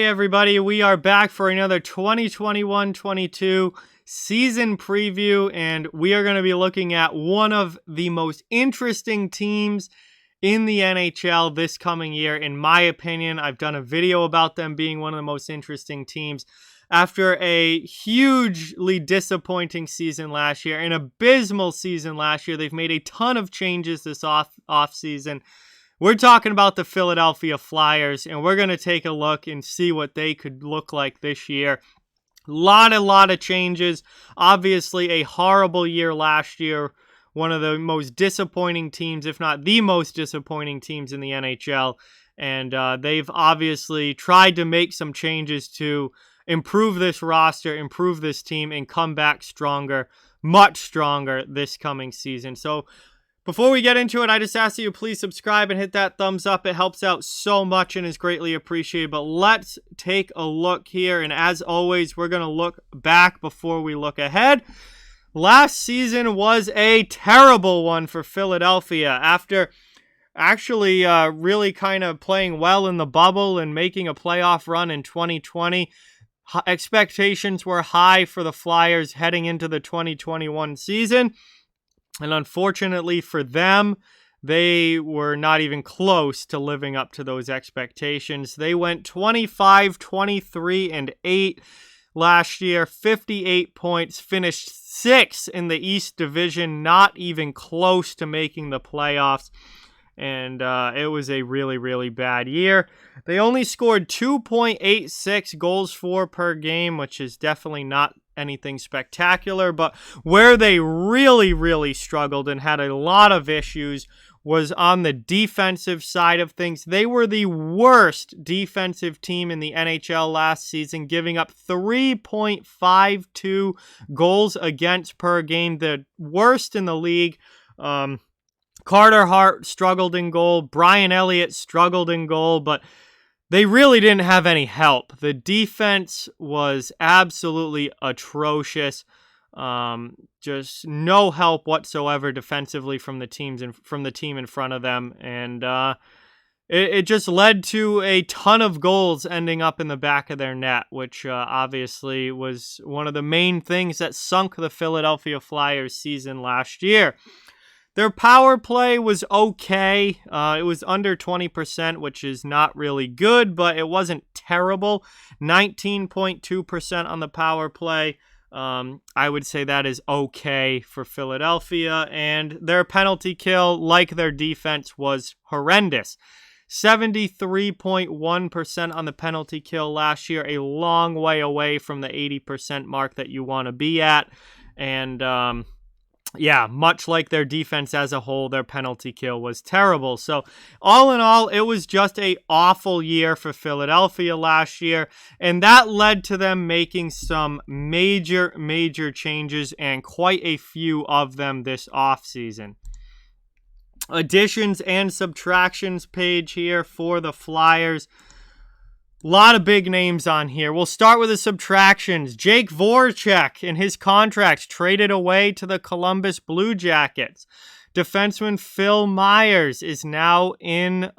Hey everybody, we are back for another 2021-22 season preview, and we are going to be looking at one of the most interesting teams in the NHL this coming year. In my opinion, I've done a video about them being one of the most interesting teams. After a hugely disappointing season last year, an abysmal season last year, they've made a ton of changes this off season. We're talking about the Philadelphia Flyers, and we're going to take a look and see what they could look like this year. Lot of changes. Obviously, a horrible year last year. One of the most disappointing teams, if not the most disappointing teams in the NHL. And they've obviously tried to make some changes to improve this roster, improve this team, and come back stronger, much stronger this coming season. So, before we get into it, I just ask that you please subscribe and hit that thumbs up. It helps out so much and is greatly appreciated. But let's take a look here. And as always, we're going to look back before we look ahead. Last season was a terrible one for Philadelphia. After actually really kind of playing well in the bubble and making a playoff run in 2020, expectations were high for the Flyers heading into the 2021 season. And unfortunately for them, they were not even close to living up to those expectations. They went 25, 23, and 8 last year, 58 points, finished 6th in the East Division, not even close to making the playoffs. And it was a really, really bad year. They only scored 2.86 goals for per game, which is definitely not anything spectacular, but where they really struggled and had a lot of issues was on the defensive side of things. They were the worst defensive team in the NHL last season, giving up 3.52 goals against per game, the worst in the league. Carter Hart struggled in goal. Brian Elliott struggled in goal, but they really didn't have any help. The defense was absolutely atrocious. Just no help whatsoever defensively from the team in front of them, and it just led to a ton of goals ending up in the back of their net, which obviously was one of the main things that sunk the Philadelphia Flyers season last year. Their power play was okay. It was under 20%, which is not really good, but it wasn't terrible. 19.2% on the power play. I would say that is okay for Philadelphia. And their penalty kill, like their defense, was horrendous. 73.1% on the penalty kill last year, a long way away from the 80% mark that you want to be at. And yeah, much like their defense as a whole, their penalty kill was terrible. So all in all, it was just an awful year for Philadelphia last year, and that led to them making some major changes, and quite a few of them this offseason. Additions and subtractions page here for the Flyers. A lot of big names on here. We'll start with the subtractions. Jake Voracek and his contracts traded away to the Columbus Blue Jackets. Defenseman Phil Myers is now in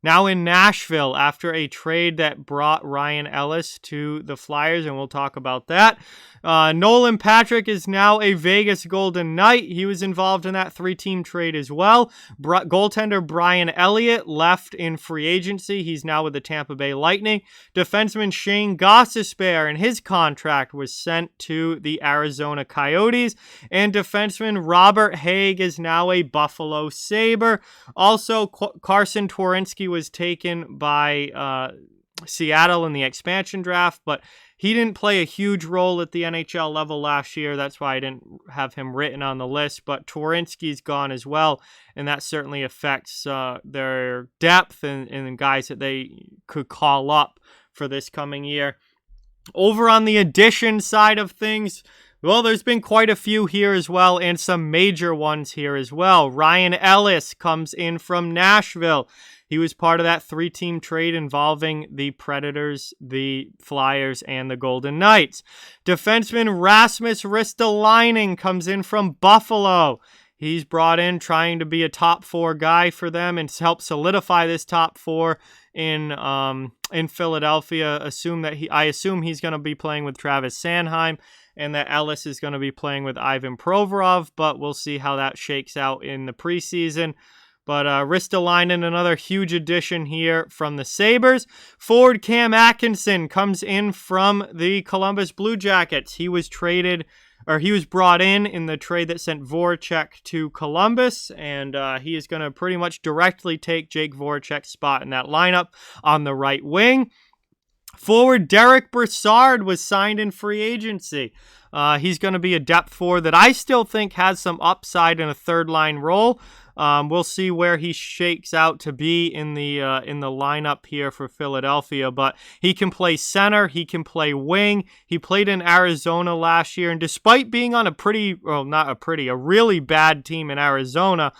Nashville after a trade that brought Ryan Ellis to the Flyers, and we'll talk about that. Nolan Patrick is now a Vegas Golden Knight. He was involved in that 3-team trade as well. Goaltender Brian Elliott left in free agency. He's now with the Tampa Bay Lightning. Defenseman Shane Gostisbehere and his contract was sent to the Arizona Coyotes. And defenseman Robert Haig is now a Buffalo Sabre. Also, Carson Twarynski was taken by Seattle in the expansion draft, but he didn't play a huge role at the NHL level last year. That's why I didn't have him written on the list, but Twarynski's gone as well, and that certainly affects their depth and guys that they could call up for this coming year. Over on the addition side of things, well, there's been quite a few here as well, and some major ones here as well. Ryan Ellis comes in from Nashville. He was part of that 3-team trade involving the Predators, the Flyers, and the Golden Knights. Defenseman Rasmus Ristolainen comes in from Buffalo. He's brought in trying to be a top 4 guy for them and help solidify this top 4 in Philadelphia. I assume he's going to be playing with Travis Sanheim, and that Ellis is going to be playing with Ivan Provorov, but we'll see how that shakes out in the preseason. But Ristolainen, another huge addition here from the Sabres. Forward Cam Atkinson comes in from the Columbus Blue Jackets. He was brought in the trade that sent Voracek to Columbus, and he is going to pretty much directly take Jake Voracek's spot in that lineup on the right wing. Forward Derek Brassard was signed in free agency. He's going to be a depth forward that I still think has some upside in a third-line role. We'll see where he shakes out to be in the lineup here for Philadelphia, but he can play center, he can play wing. He played in Arizona last year, and despite being on a really bad team in Arizona,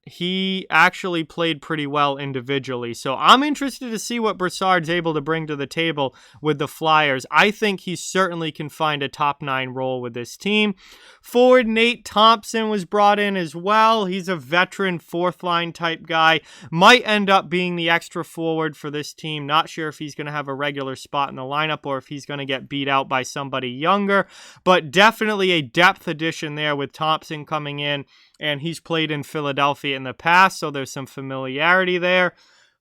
he actually played pretty well individually. So I'm interested to see what Brassard's able to bring to the table with the Flyers. I think he certainly can find a top 9 role with this team. Forward Nate Thompson was brought in as well. He's a veteran fourth line type guy. Might end up being the extra forward for this team. Not sure if he's going to have a regular spot in the lineup or if he's going to get beat out by somebody younger, but definitely a depth addition there with Thompson coming in. And he's played in Philadelphia in the past, so there's some familiarity there.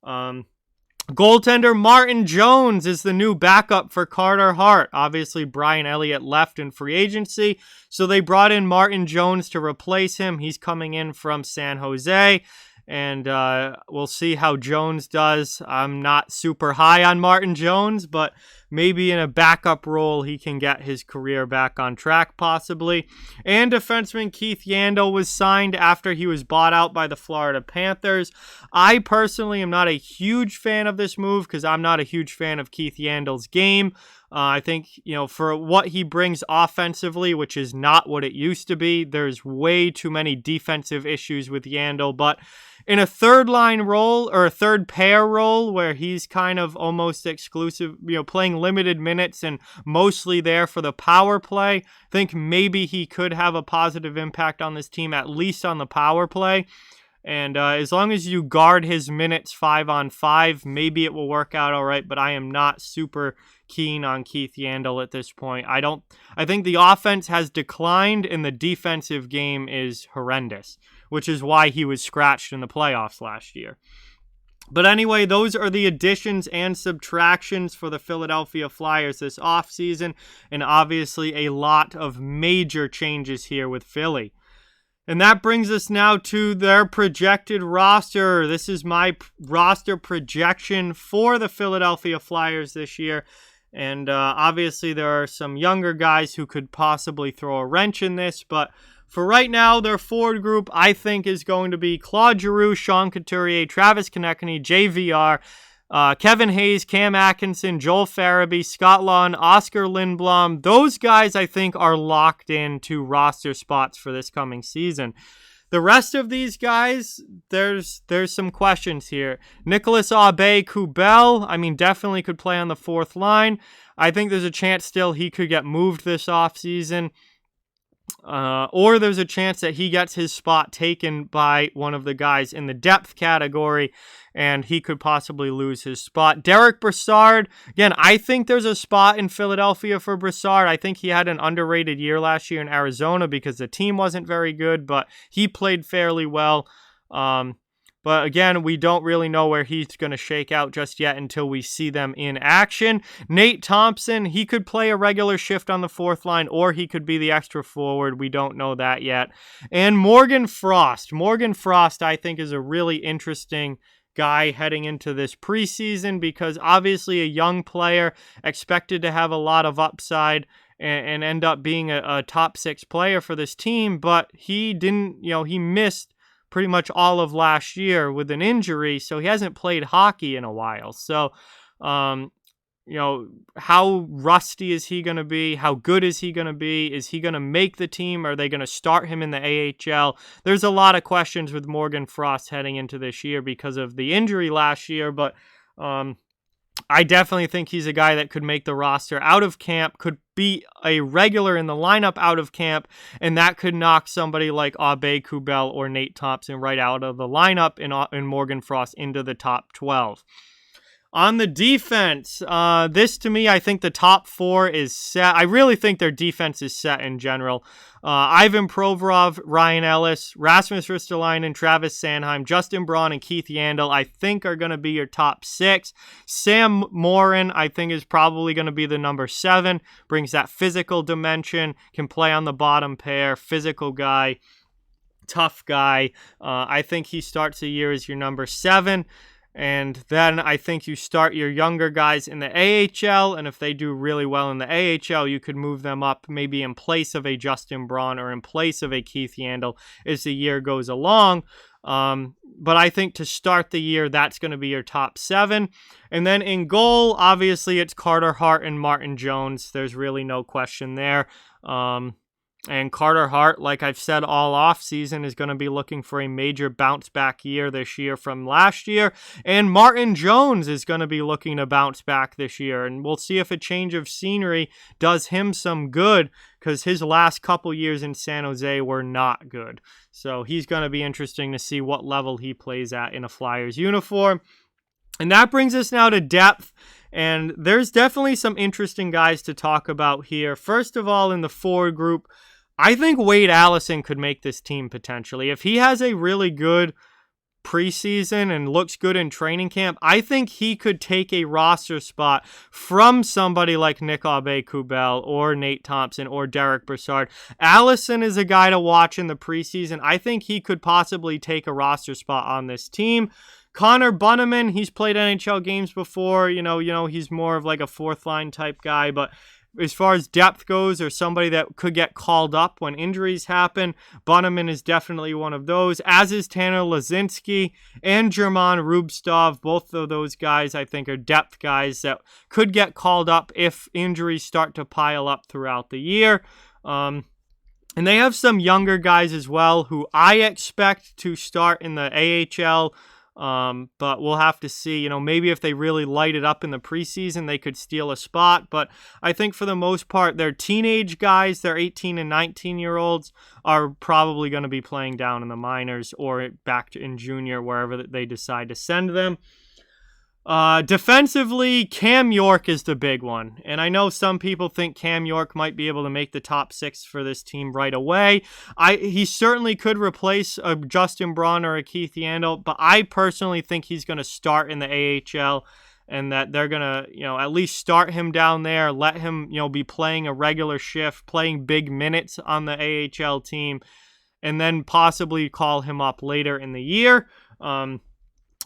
Goaltender Martin Jones is the new backup for Carter Hart. Obviously, Brian Elliott left in free agency, so they brought in Martin Jones to replace him. He's coming in from San Jose, and we'll see how Jones does. I'm not super high on Martin Jones, but maybe in a backup role, he can get his career back on track, possibly. And defenseman Keith Yandle was signed after he was bought out by the Florida Panthers. I personally am not a huge fan of this move because I'm not a huge fan of Keith Yandle's game. I think, for what he brings offensively, which is not what it used to be, there's way too many defensive issues with Yandle. But in a third line role or a third pair role where he's kind of almost exclusive, playing limited minutes and mostly there for the power play, I think maybe he could have a positive impact on this team, at least on the power play. And as long as you guard his minutes 5-on-5, maybe it will work out all right, but I am not super keen on Keith Yandle at this point. I think the offense has declined and the defensive game is horrendous, which is why he was scratched in the playoffs last year. But anyway, those are the additions and subtractions for the Philadelphia Flyers this offseason, and obviously a lot of major changes here with Philly. And that brings us now to their projected roster. This is my roster projection for the Philadelphia Flyers this year. And obviously there are some younger guys who could possibly throw a wrench in this. But for right now, their forward group, I think, is going to be Claude Giroux, Sean Couturier, Travis Konecny, JVR, Kevin Hayes, Cam Atkinson, Joel Farabee, Scott Lawn, Oscar Lindblom. Those guys, I think, are locked into roster spots for this coming season. The rest of these guys, there's some questions here. Nicolas Aube-Kubel, definitely could play on the fourth line. I think there's a chance still he could get moved this offseason. Or there's a chance that he gets his spot taken by one of the guys in the depth category, and he could possibly lose his spot. Derek Brassard, again, I think there's a spot in Philadelphia for Brassard. I think he had an underrated year last year in Arizona because the team wasn't very good, but he played fairly well. But again, we don't really know where he's going to shake out just yet until we see them in action. Nate Thompson, he could play a regular shift on the fourth line, or he could be the extra forward. We don't know that yet. And Morgan Frost. Morgan Frost, I think, is a really interesting guy heading into this preseason because obviously a young player expected to have a lot of upside and end up being a top 6 player for this team, but he didn't, he missed pretty much all of last year with an injury, so he hasn't played hockey in a while. So, how rusty is he going to be? How good is he going to be? Is he going to make the team? Are they going to start him in the AHL? There's a lot of questions with Morgan Frost heading into this year because of the injury last year, but I definitely think he's a guy that could make the roster out of camp, could be a regular in the lineup out of camp, and that could knock somebody like Abe Kubel or Nate Thompson right out of the lineup in Morgan Frost into the top 12. On the defense, this to me, I think the top 4 is set. I really think their defense is set in general. Ivan Provorov, Ryan Ellis, Rasmus Ristolainen, Travis Sanheim, Justin Braun, and Keith Yandel, I think are going to be your top 6. Sam Morin, I think, is probably going to be the number 7. Brings that physical dimension, can play on the bottom pair, physical guy, tough guy. I think he starts the year as your number 7. And then I think you start your younger guys in the AHL, and if they do really well in the AHL, you could move them up maybe in place of a Justin Braun or in place of a Keith Yandel as the year goes along. But I think to start the year, that's going to be your top 7. And then in goal, obviously it's Carter Hart and Martin Jones. There's really no question there. And Carter Hart, like I've said all offseason, is going to be looking for a major bounce back year this year from last year. And Martin Jones is going to be looking to bounce back this year. And we'll see if a change of scenery does him some good, because his last couple years in San Jose were not good. So he's going to be interesting to see what level he plays at in a Flyers uniform. And that brings us now to depth. And there's definitely some interesting guys to talk about here. First of all, in the forward group, I think Wade Allison could make this team potentially. If he has a really good preseason and looks good in training camp, I think he could take a roster spot from somebody like Nick Aube-Kubel or Nate Thompson or Derek Brassard. Allison is a guy to watch in the preseason. I think he could possibly take a roster spot on this team. Connor Bunnaman, he's played NHL games before. You know, he's more of like a fourth line type guy, but as far as depth goes, or somebody that could get called up when injuries happen, Bunnaman is definitely one of those, as is Tanner Lazinski and German Rubstov. Both of those guys, I think, are depth guys that could get called up if injuries start to pile up throughout the year. And they have some younger guys as well who I expect to start in the AHL. But we'll have to see, maybe if they really light it up in the preseason, they could steal a spot. But I think for the most part, their teenage guys, their 18 and 19-year-olds, are probably going to be playing down in the minors or back in junior, wherever they decide to send them. Defensively, Cam York is the big one. And I know some people think Cam York might be able to make the top 6 for this team right away. He certainly could replace a Justin Braun or a Keith Yandel, but I personally think he's going to start in the AHL, and that they're going to, at least start him down there, let him, be playing a regular shift, playing big minutes on the AHL team, and then possibly call him up later in the year.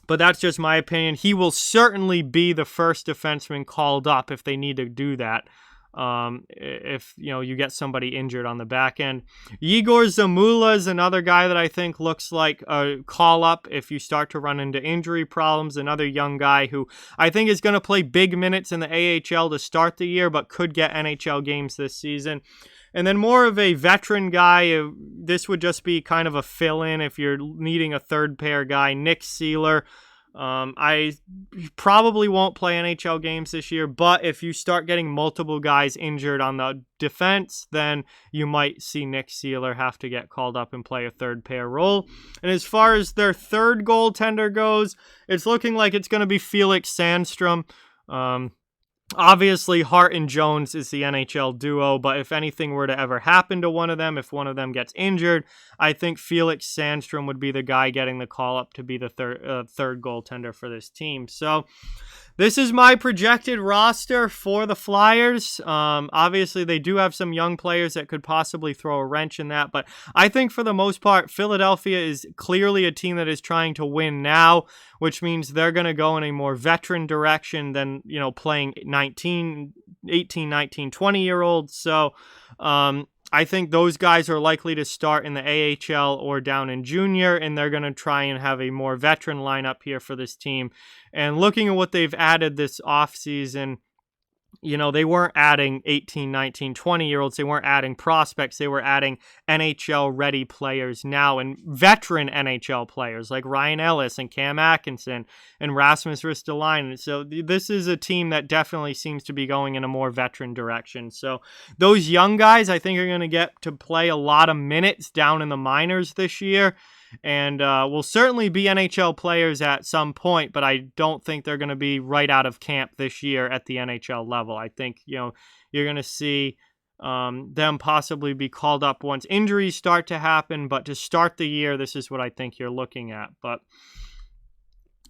But that's just my opinion. He will certainly be the first defenseman called up if they need to do that. If you get somebody injured on the back end. Igor Zamula is another guy that I think looks like a call up if you start to run into injury problems. Another young guy who I think is going to play big minutes in the AHL to start the year, but could get NHL games this season. And then more of a veteran guy, this would just be kind of a fill-in if you're needing a third pair guy, Nick Seeler. I probably won't play NHL games this year, but if you start getting multiple guys injured on the defense, then you might see Nick Seeler have to get called up and play a third pair role. And as far as their third goaltender goes, it's looking like it's going to be Felix Sandstrom. Obviously, Hart and Jones is the NHL duo, but if anything were to ever happen to one of them, if one of them gets injured, I think Felix Sandstrom would be the guy getting the call up to be the third goaltender for this team. So this is my projected roster for the Flyers. Obviously, they do have some young players that could possibly throw a wrench in that, but I think for the most part, Philadelphia is clearly a team that is trying to win now, which means they're going to go in a more veteran direction than, playing 18, 19, 20-year-olds. So I think those guys are likely to start in the AHL or down in junior, and they're going to try and have a more veteran lineup here for this team. And looking at what they've added this offseason, you know, they weren't adding 18, 19, 20-year-olds. They weren't adding prospects. They were adding NHL-ready players now and veteran NHL players like Ryan Ellis and Cam Atkinson and Rasmus Ristolainen. So this is a team that definitely seems to be going in a more veteran direction. So those young guys, I think, are going to get to play a lot of minutes down in the minors this year. And will certainly be NHL players at some point, but I don't think they're going to be right out of camp this year at the NHL level. I think, you know, you're going to see them possibly be called up once injuries start to happen, but to start the year, this is what I think you're looking at. But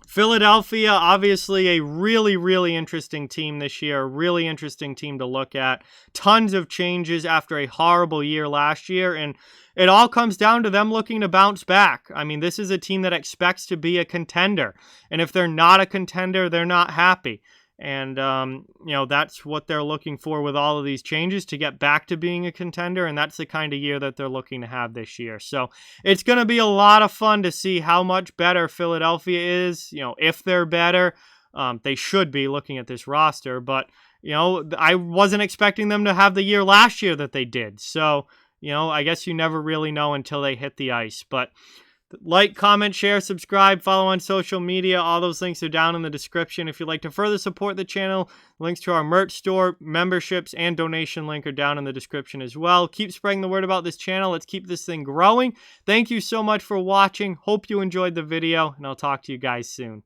Philadelphia, obviously a really, really interesting team this year, a really interesting team to look at. Tons of changes after a horrible year last year, and it all comes down to them looking to bounce back. I mean, this is a team that expects to be a contender, and if they're not a contender, they're not happy. And, you know, that's what they're looking for with all of these changes, to get back to being a contender. And that's the kind of year that they're looking to have this year. So it's going to be a lot of fun to see how much better Philadelphia is. You know, if they're better, they should be, looking at this roster. But, you know, I wasn't expecting them to have the year last year that they did. So, you know, I guess you never really know until they hit the ice. But like, comment, share, subscribe, follow on social media. All those links are down in the description. If you'd like to further support the channel, links to our merch store, memberships, and donation link are down in the description as well. Keep spreading the word about this channel. Let's keep this thing growing. Thank you so much for watching. Hope you enjoyed the video, and I'll talk to you guys soon.